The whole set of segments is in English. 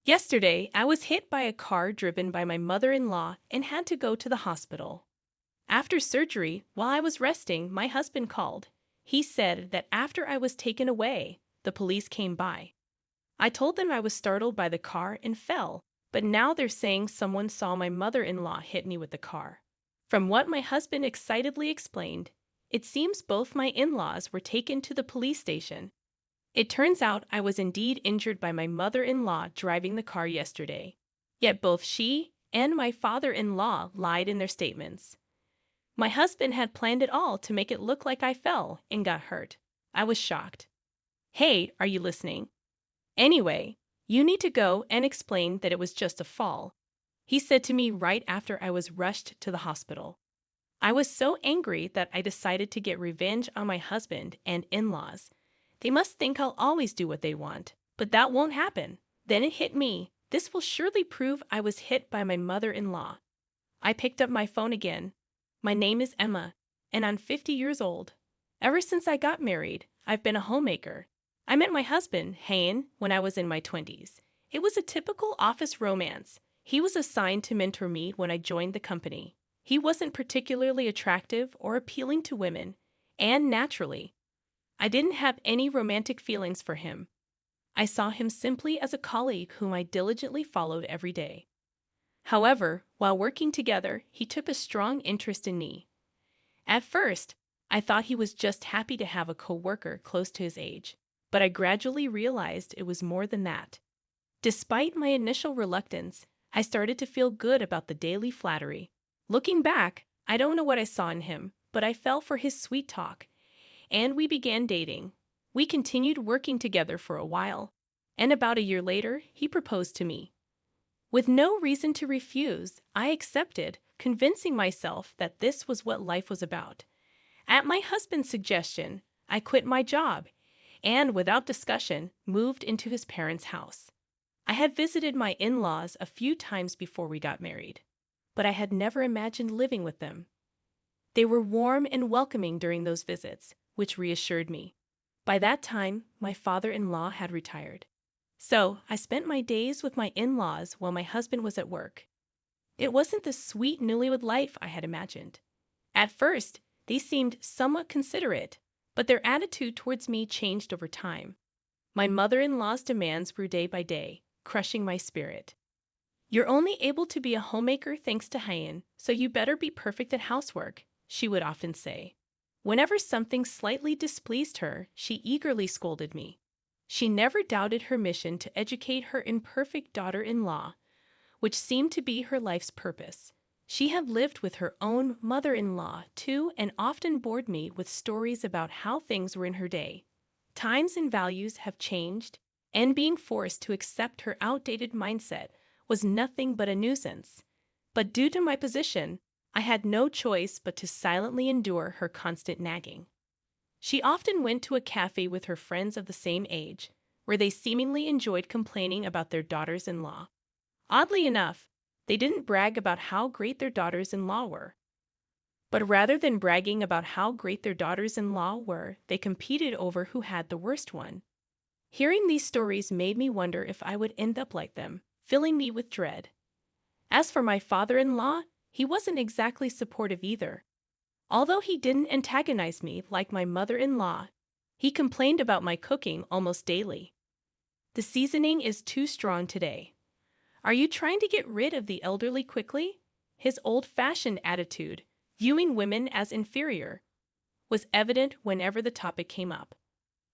Yesterday, I was hit by a car driven by my mother-in-law and had to go to the hospital. After surgery, while I was resting, my husband called. He said that after I was taken away, the police came by. I told them I was startled by the car and fell, but now they're saying someone saw my mother-in-law hit me with the car. From what my husband excitedly explained, it seems both my in-laws were taken to the police station. It turns out I was indeed injured by my mother-in-law driving the car yesterday. Yet both she and my father-in-law lied in their statements. My husband had planned it all to make it look like I fell and got hurt. I was shocked. Hey, are you listening? Anyway, you need to go and explain that it was just a fall, he said to me right after I was rushed to the hospital. I was so angry that I decided to get revenge on my husband and in-laws. They must think I'll always do what they want, but that won't happen. Then it hit me. This will surely prove I was hit by my mother-in-law. I picked up my phone again. My name is Emma, and I'm 50 years old. Ever since I got married, I've been a homemaker. I met my husband, Hayen, when I was in my 20s. It was a typical office romance. He was assigned to mentor me when I joined the company. He wasn't particularly attractive or appealing to women, and naturally, I didn't have any romantic feelings for him. I saw him simply as a colleague whom I diligently followed every day. However, while working together, he took a strong interest in me. At first, I thought he was just happy to have a co-worker close to his age, but I gradually realized it was more than that. Despite my initial reluctance, I started to feel good about the daily flattery. Looking back, I don't know what I saw in him, but I fell for his sweet talk, and we began dating. We continued working together for a while, and about a year later, he proposed to me. With no reason to refuse, I accepted, convincing myself that this was what life was about. At my husband's suggestion, I quit my job and, without discussion, moved into his parents' house. I had visited my in-laws a few times before we got married, but I had never imagined living with them. They were warm and welcoming during those visits, which reassured me. By that time, my father-in-law had retired. So, I spent my days with my in-laws while my husband was at work. It wasn't the sweet newlywed life I had imagined. At first, they seemed somewhat considerate, but their attitude towards me changed over time. My mother-in-law's demands grew day by day, crushing my spirit. You're only able to be a homemaker thanks to Hayen, so you better be perfect at housework, she would often say. Whenever something slightly displeased her, she eagerly scolded me. She never doubted her mission to educate her imperfect daughter-in-law, which seemed to be her life's purpose. She had lived with her own mother-in-law, too, and often bored me with stories about how things were in her day. Times and values have changed, and being forced to accept her outdated mindset was nothing but a nuisance. But due to my position, I had no choice but to silently endure her constant nagging. She often went to a cafe with her friends of the same age, where they seemingly enjoyed complaining about their daughters-in-law. Oddly enough, they didn't brag about how great their daughters-in-law were. But rather than bragging about how great their daughters-in-law were, they competed over who had the worst one. Hearing these stories made me wonder if I would end up like them, filling me with dread. As for my father-in-law, he wasn't exactly supportive either. Although he didn't antagonize me like my mother-in-law, he complained about my cooking almost daily. The seasoning is too strong today. Are you trying to get rid of the elderly quickly? His old-fashioned attitude, viewing women as inferior, was evident whenever the topic came up.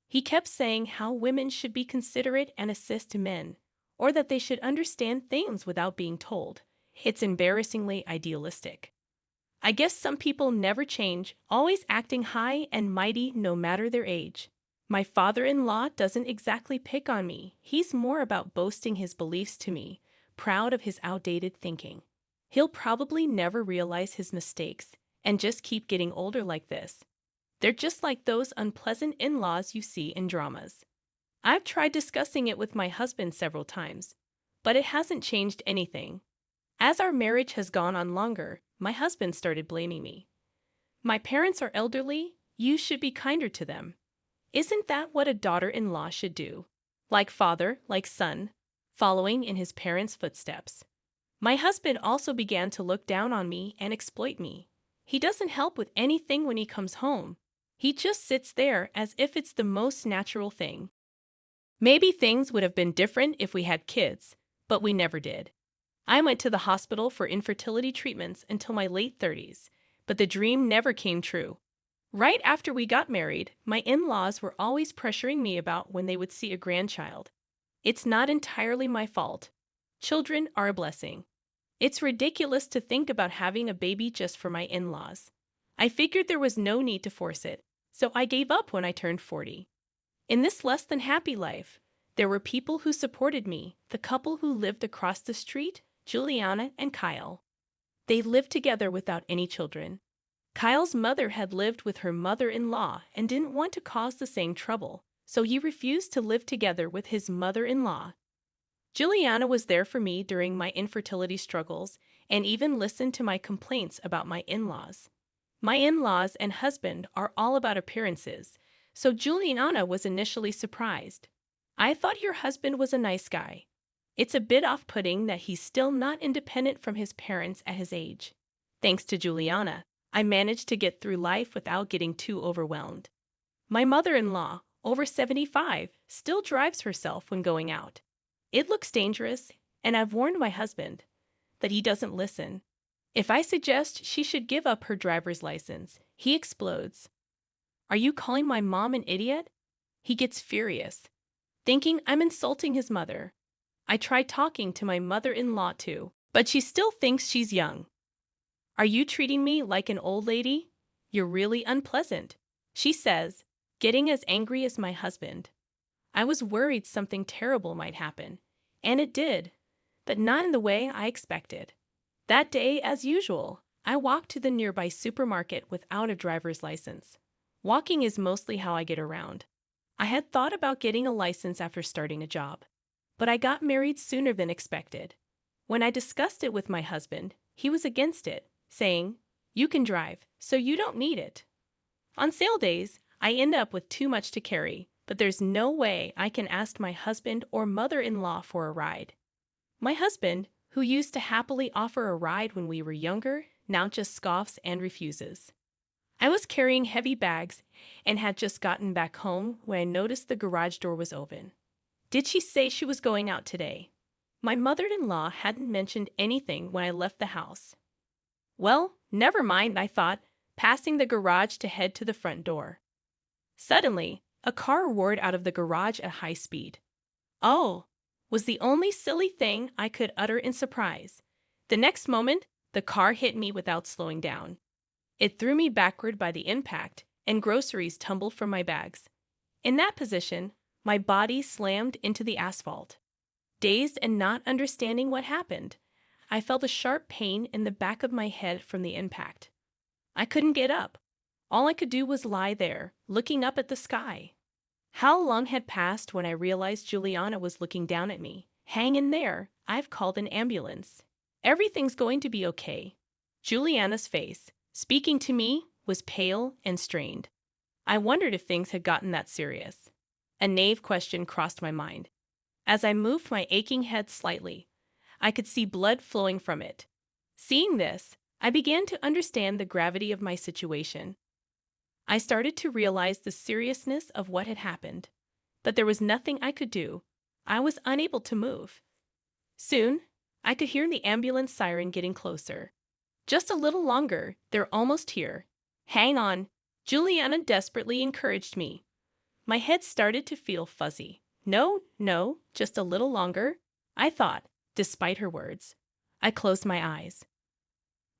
He kept saying how women should be considerate and assist men, or that they should understand things without being told. It's embarrassingly idealistic. I guess some people never change, always acting high and mighty no matter their age. My father-in-law doesn't exactly pick on me. He's more about boasting his beliefs to me, proud of his outdated thinking. He'll probably never realize his mistakes and just keep getting older like this. They're just like those unpleasant in-laws you see in dramas. I've tried discussing it with my husband several times, but it hasn't changed anything. As our marriage has gone on longer, my husband started blaming me. My parents are elderly, you should be kinder to them. Isn't that what a daughter-in-law should do? Like father, like son. following in his parents' footsteps. My husband also began to look down on me and exploit me. He doesn't help with anything when he comes home. He just sits there as if it's the most natural thing. Maybe things would have been different if we had kids, but we never did. I went to the hospital for infertility treatments until my late 30s, but the dream never came true. Right after we got married, my in-laws were always pressuring me about when they would see a grandchild. It's not entirely my fault. Children are a blessing. It's ridiculous to think about having a baby just for my in-laws. I figured there was no need to force it, so I gave up when I turned 40. In this less than happy life, there were people who supported me, the couple who lived across the street, Juliana and Kyle. They lived together without any children. Kyle's mother had lived with her mother-in-law and didn't want to cause the same trouble, so he refused to live together with his mother-in-law. Juliana was there for me during my infertility struggles and even listened to my complaints about my in-laws. My in-laws and husband are all about appearances, so Juliana was initially surprised. I thought your husband was a nice guy. It's a bit off-putting that he's still not independent from his parents at his age. Thanks to Juliana, I managed to get through life without getting too overwhelmed. My mother-in-law, over 75, still drives herself when going out. It looks dangerous, and I've warned my husband that he doesn't listen. If I suggest she should give up her driver's license, he explodes. Are you calling my mom an idiot? He gets furious, thinking I'm insulting his mother. I tried talking to my mother-in-law too, but she still thinks she's young. Are you treating me like an old lady? You're really unpleasant, she says, getting as angry as my husband. I was worried something terrible might happen, and it did, but not in the way I expected. That day, as usual, I walked to the nearby supermarket without a driver's license. Walking is mostly how I get around. I had thought about getting a license after starting a job, but I got married sooner than expected. When I discussed it with my husband, he was against it, saying, "You can drive, so you don't need it." On sale days, I end up with too much to carry, but there's no way I can ask my husband or mother-in-law for a ride. My husband, who used to happily offer a ride when we were younger, now just scoffs and refuses. I was carrying heavy bags and had just gotten back home when I noticed the garage door was open. Did she say she was going out today? My mother-in-law hadn't mentioned anything when I left the house. Well, never mind, I thought, passing the garage to head to the front door. Suddenly, a car roared out of the garage at high speed. "Oh," was the only silly thing I could utter in surprise. The next moment, the car hit me without slowing down. It threw me backward by the impact, and groceries tumbled from my bags. In that position, my body slammed into the asphalt. Dazed and not understanding what happened, I felt a sharp pain in the back of my head from the impact. I couldn't get up. All I could do was lie there, looking up at the sky. How long had passed when I realized Juliana was looking down at me? "Hang in there, I've called an ambulance. Everything's going to be okay." Juliana's face, speaking to me, was pale and strained. I wondered if things had gotten that serious. A naive question crossed my mind. As I moved my aching head slightly, I could see blood flowing from it. Seeing this, I began to understand the gravity of my situation. I started to realize the seriousness of what had happened, but there was nothing I could do. I was unable to move. Soon, I could hear the ambulance siren getting closer. "Just a little longer, they're almost here. Hang on," Juliana desperately encouraged me. My head started to feel fuzzy. No, just a little longer, I thought, despite her words. I closed my eyes.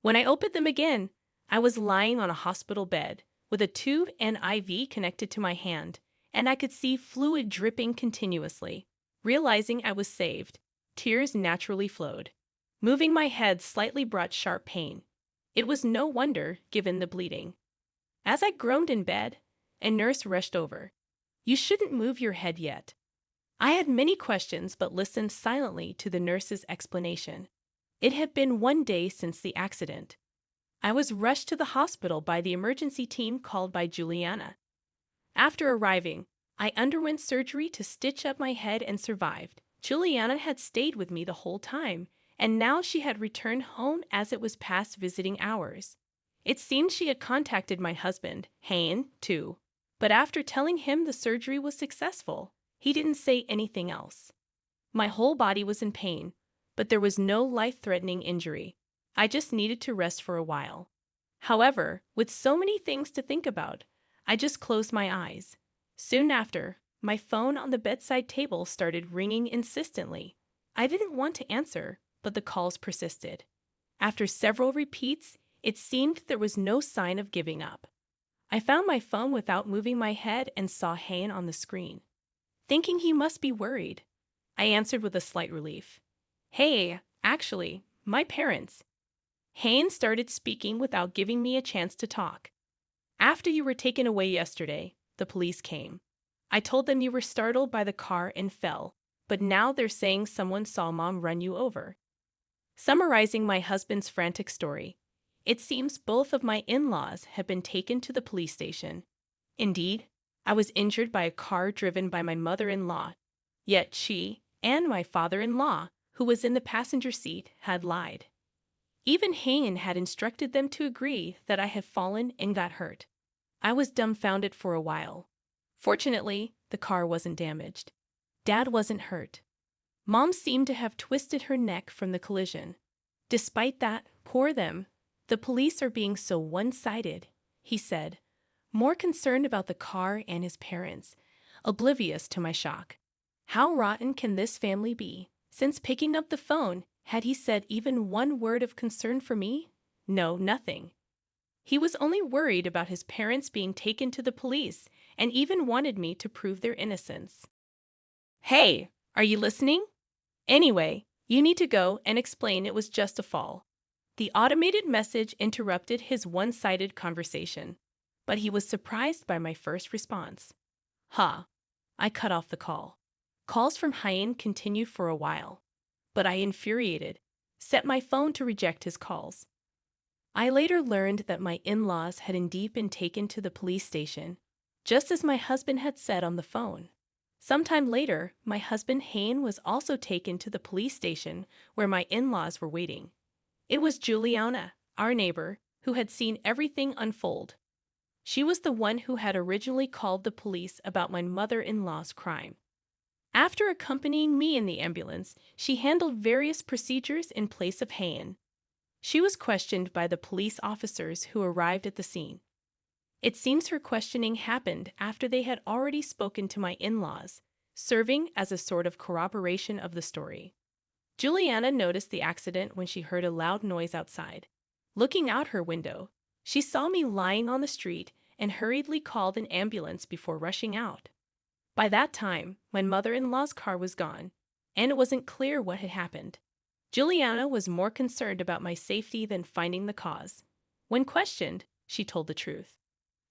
When I opened them again, I was lying on a hospital bed, with a tube and IV connected to my hand, and I could see fluid dripping continuously. Realizing I was saved, tears naturally flowed. Moving my head slightly brought sharp pain. It was no wonder, given the bleeding. As I groaned in bed, a nurse rushed over. "You shouldn't move your head yet." I had many questions but listened silently to the nurse's explanation. It had been 1 day since the accident. I was rushed to the hospital by the emergency team called by Juliana. After arriving, I underwent surgery to stitch up my head and survived, Juliana had stayed with me the whole time, and now she had returned home as it was past visiting hours. It seemed she had contacted my husband, Hayne, too. But after telling him the surgery was successful, he didn't say anything else. My whole body was in pain, but there was no life-threatening injury. I just needed to rest for a while. However, with so many things to think about, I just closed my eyes. Soon after, my phone on the bedside table started ringing insistently. I didn't want to answer, but the calls persisted. After several repeats, it seemed there was no sign of giving up. I found my phone without moving my head and saw Hayne on the screen. Thinking he must be worried, I answered with a slight relief. Hey, actually, my parents. Hayne started speaking without giving me a chance to talk. After you were taken away yesterday, the police came. I told them you were startled by the car and fell, but now they're saying someone saw Mom run you over. Summarizing my husband's frantic story, it seems both of my in-laws have been taken to the police station. Indeed, I was injured by a car driven by my mother-in-law, yet she and my father-in-law, who was in the passenger seat, had lied. Even Hayne had instructed them to agree that I had fallen and got hurt. I was dumbfounded for a while. Fortunately, the car wasn't damaged. Dad wasn't hurt. Mom seemed to have twisted her neck from the collision. Despite that, poor them. The police are being so one-sided, he said, more concerned about the car and his parents, oblivious to my shock. How rotten can this family be? Since picking up the phone, had he said even one word of concern for me? No, nothing. He was only worried about his parents being taken to the police and even wanted me to prove their innocence. Hey, are you listening? Anyway, you need to go and explain it was just a fall. The automated message interrupted his one-sided conversation, but he was surprised by my first response. I cut off the call. Calls from Hayne continued for a while, but I, infuriated, set my phone to reject his calls. I later learned that my in-laws had indeed been taken to the police station, just as my husband had said on the phone. Sometime later, my husband Hayne was also taken to the police station where my in-laws were waiting. It was Juliana, our neighbor, who had seen everything unfold. She was the one who had originally called the police about my mother-in-law's crime. After accompanying me in the ambulance, she handled various procedures in place of Hayne. She was questioned by the police officers who arrived at the scene. It seems her questioning happened after they had already spoken to my in-laws, serving as a sort of corroboration of the story. Juliana noticed the accident when she heard a loud noise outside. Looking out her window, she saw me lying on the street and hurriedly called an ambulance before rushing out. By that time, my mother-in-law's car was gone, and it wasn't clear what had happened. Juliana was more concerned about my safety than finding the cause. When questioned, she told the truth.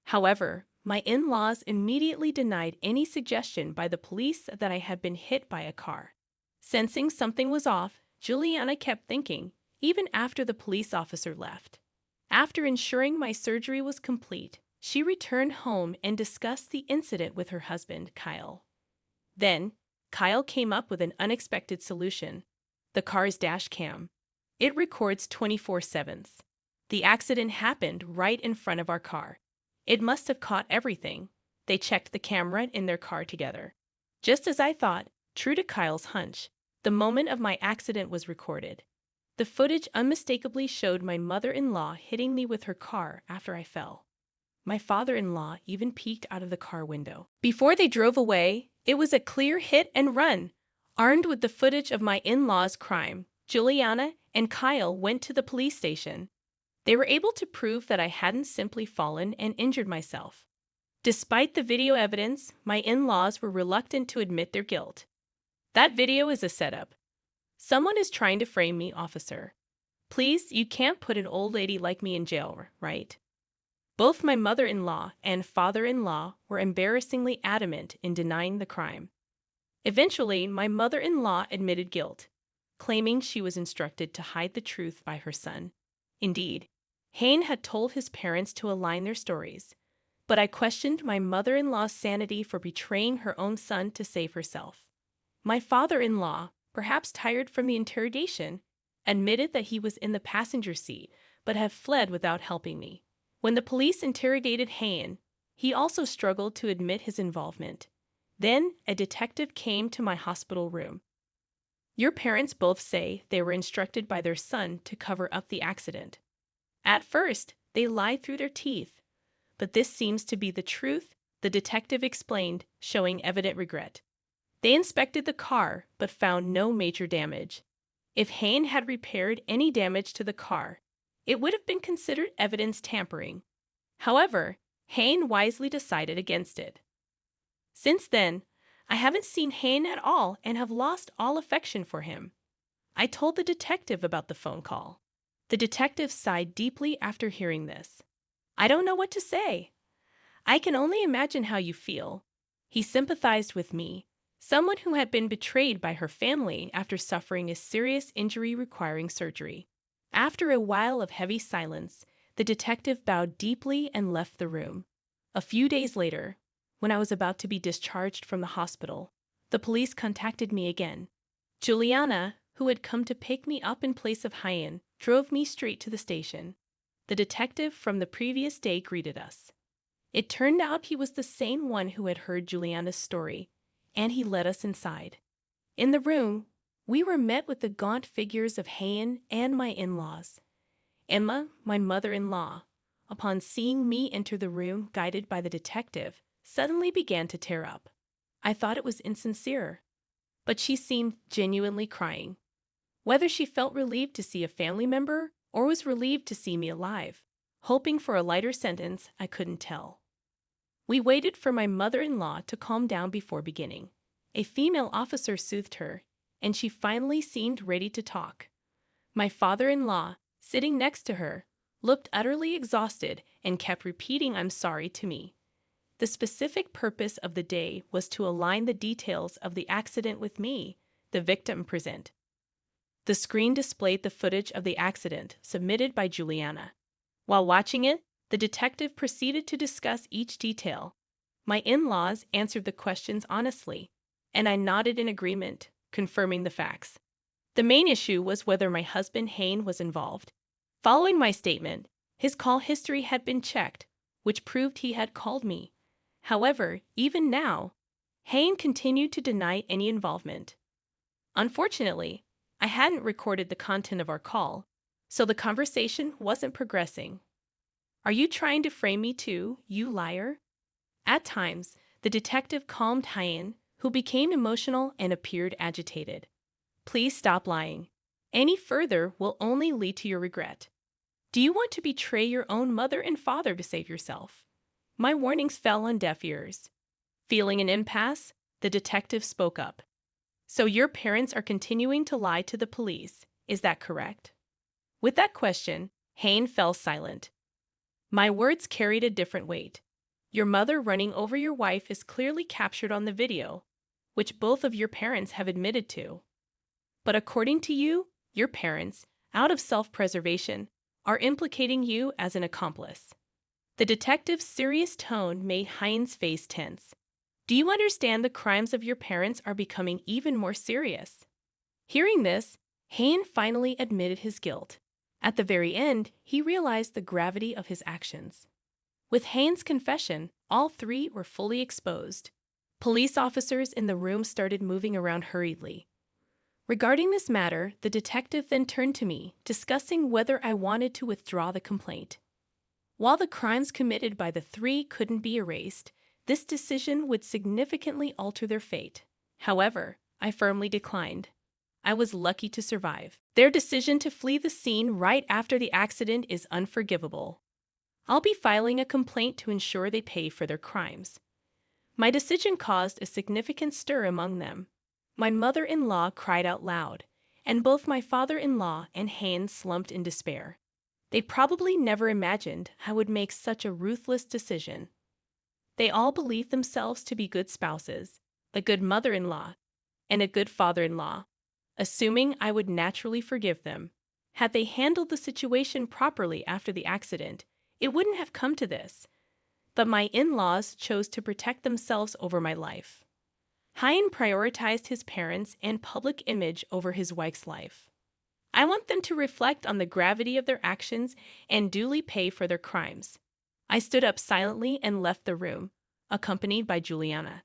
However, my in-laws immediately denied any suggestion by the police that I had been hit by a car. Sensing something was off, Juliana kept thinking, even after the police officer left. After ensuring my surgery was complete, she returned home and discussed the incident with her husband, Kyle. Then, Kyle came up with an unexpected solution: the car's dash cam. It records 24/7. The accident happened right in front of our car. It must have caught everything. They checked the camera in their car together. Just as I thought, true to Kyle's hunch, the moment of my accident was recorded. The footage unmistakably showed my mother-in-law hitting me with her car after I fell. My father-in-law even peeked out of the car window. Before they drove away, it was a clear hit and run. Armed with the footage of my in-laws' crime, Juliana and Kyle went to the police station. They were able to prove that I hadn't simply fallen and injured myself. Despite the video evidence, my in-laws were reluctant to admit their guilt. That video is a setup. Someone is trying to frame me, officer. Please, you can't put an old lady like me in jail, right? Both my mother-in-law and father-in-law were embarrassingly adamant in denying the crime. Eventually, my mother-in-law admitted guilt, claiming she was instructed to hide the truth by her son. Indeed, Hayne had told his parents to align their stories, but I questioned my mother-in-law's sanity for betraying her own son to save herself. My father-in-law, perhaps tired from the interrogation, admitted that he was in the passenger seat but had fled without helping me. When the police interrogated Hayen, he also struggled to admit his involvement. Then, a detective came to my hospital room. Your parents both say they were instructed by their son to cover up the accident. At first, they lied through their teeth, but this seems to be the truth, the detective explained, showing evident regret. They inspected the car but found no major damage. If Hayen had repaired any damage to the car, it would have been considered evidence tampering. However, Hayen wisely decided against it. Since then, I haven't seen Hayen at all and have lost all affection for him. I told the detective about the phone call. The detective sighed deeply after hearing this. I don't know what to say. I can only imagine how you feel. He sympathized with me, someone who had been betrayed by her family after suffering a serious injury requiring surgery. After a while of heavy silence, the detective bowed deeply and left the room. A few days later, when I was about to be discharged from the hospital, the police contacted me again. Juliana, who had come to pick me up in place of Hayen, drove me straight to the station. The detective from the previous day greeted us. It turned out he was the same one who had heard Juliana's story, and he led us inside. In the room, we were met with the gaunt figures of Hayen and my in-laws. Emma, my mother-in-law, upon seeing me enter the room guided by the detective, suddenly began to tear up. I thought it was insincere, but she seemed genuinely crying. Whether she felt relieved to see a family member or was relieved to see me alive, hoping for a lighter sentence, I couldn't tell. We waited for my mother-in-law to calm down before beginning. A female officer soothed her, and she finally seemed ready to talk. My father-in-law, sitting next to her, looked utterly exhausted and kept repeating "I'm sorry" to me. The specific purpose of the day was to align the details of the accident with me, the victim present. The screen displayed the footage of the accident submitted by Juliana. While watching it, the detective proceeded to discuss each detail. My in-laws answered the questions honestly, and I nodded in agreement, confirming the facts. The main issue was whether my husband Hayen was involved. Following my statement, his call history had been checked, which proved he had called me. However, even now, Hayen continued to deny any involvement. Unfortunately, I hadn't recorded the content of our call, so the conversation wasn't progressing. Are you trying to frame me too, you liar? At times, the detective calmed Hayen, who became emotional and appeared agitated. Please stop lying. Any further will only lead to your regret. Do you want to betray your own mother and father to save yourself? My warnings fell on deaf ears. Feeling an impasse, the detective spoke up. So your parents are continuing to lie to the police, is that correct? With that question, Hayen fell silent. My words carried a different weight. Your mother running over your wife is clearly captured on the video, which both of your parents have admitted to. But according to you, your parents, out of self-preservation, are implicating you as an accomplice. The detective's serious tone made Hayen's face tense. Do you understand the crimes of your parents are becoming even more serious? Hearing this, Hayen finally admitted his guilt. At the very end, he realized the gravity of his actions. With Hayen's confession, all three were fully exposed. Police officers in the room started moving around hurriedly. Regarding this matter, the detective then turned to me, discussing whether I wanted to withdraw the complaint. While the crimes committed by the three couldn't be erased, this decision would significantly alter their fate. However, I firmly declined. I was lucky to survive. Their decision to flee the scene right after the accident is unforgivable. I'll be filing a complaint to ensure they pay for their crimes. My decision caused a significant stir among them. My mother-in-law cried out loud, and both my father-in-law and Hayen slumped in despair. They probably never imagined I would make such a ruthless decision. They all believed themselves to be good spouses, a good mother-in-law, and a good father-in-law, assuming I would naturally forgive them. Had they handled the situation properly after the accident, it wouldn't have come to this. But my in-laws chose to protect themselves over my life. Hyen prioritized his parents and public image over his wife's life. I want them to reflect on the gravity of their actions and duly pay for their crimes. I stood up silently and left the room, accompanied by Juliana.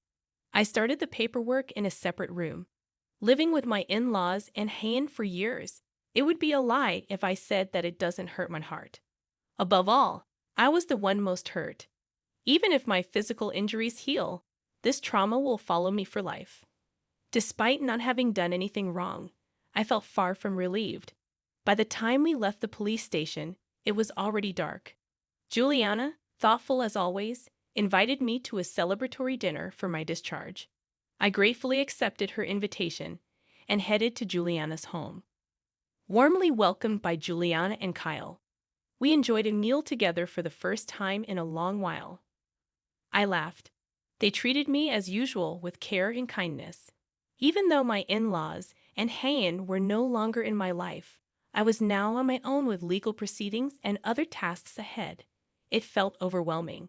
I started the paperwork in a separate room. Living with my in-laws and Hyen for years, it would be a lie if I said that it doesn't hurt my heart. Above all, I was the one most hurt. Even if my physical injuries heal, this trauma will follow me for life. Despite not having done anything wrong, I felt far from relieved. By the time we left the police station, it was already dark. Juliana, thoughtful as always, invited me to a celebratory dinner for my discharge. I gratefully accepted her invitation and headed to Juliana's home. Warmly welcomed by Juliana and Kyle, we enjoyed a meal together for the first time in a long while. I laughed. They treated me as usual with care and kindness. Even though my in-laws and Hyen were no longer in my life, I was now on my own with legal proceedings and other tasks ahead. It felt overwhelming.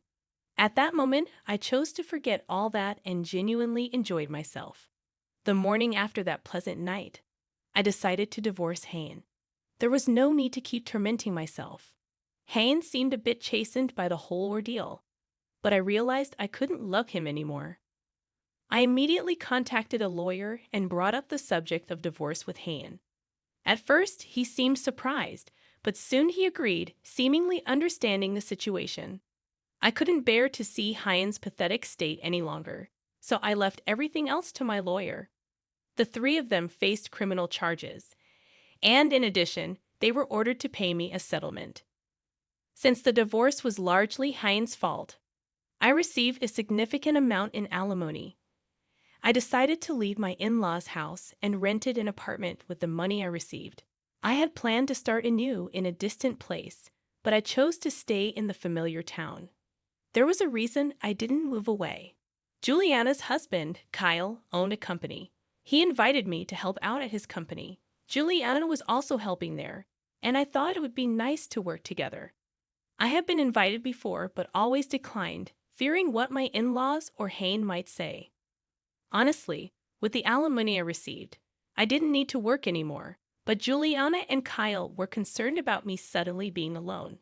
At that moment, I chose to forget all that and genuinely enjoyed myself. The morning after that pleasant night, I decided to divorce Hyen. There was no need to keep tormenting myself. Hyen seemed a bit chastened by the whole ordeal, but I realized I couldn't love him anymore. I immediately contacted a lawyer and brought up the subject of divorce with Hyen. At first, he seemed surprised, but soon he agreed, seemingly understanding the situation. I couldn't bear to see Hyen's pathetic state any longer, so I left everything else to my lawyer. The three of them faced criminal charges, and in addition, they were ordered to pay me a settlement. Since the divorce was largely Hyen's fault, I received a significant amount in alimony. I decided to leave my in-laws' house and rented an apartment with the money I received. I had planned to start anew in a distant place, but I chose to stay in the familiar town. There was a reason I didn't move away. Juliana's husband, Kyle, owned a company. He invited me to help out at his company. Juliana was also helping there, and I thought it would be nice to work together. I had been invited before but always declined, fearing what my in-laws or Hyen might say. Honestly, with the alimony I received, I didn't need to work anymore, but Juliana and Kyle were concerned about me suddenly being alone.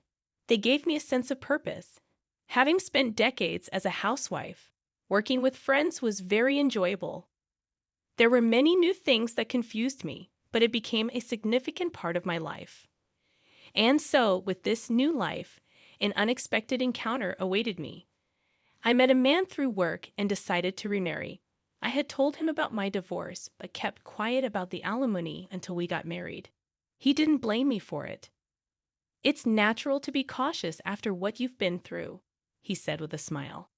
They gave me a sense of purpose. Having spent decades as a housewife, working with friends was very enjoyable. There were many new things that confused me, but it became a significant part of my life. And so, with this new life, an unexpected encounter awaited me. I met a man through work and decided to remarry. I had told him about my divorce, but kept quiet about the alimony until we got married. He didn't blame me for it. "It's natural to be cautious after what you've been through," he said with a smile.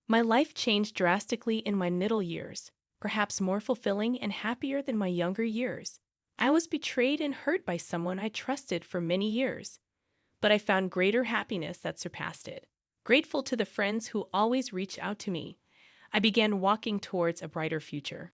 My life changed drastically in my middle years, perhaps more fulfilling and happier than my younger years. I was betrayed and hurt by someone I trusted for many years, but I found greater happiness that surpassed it. Grateful to the friends who always reached out to me, I began walking towards a brighter future.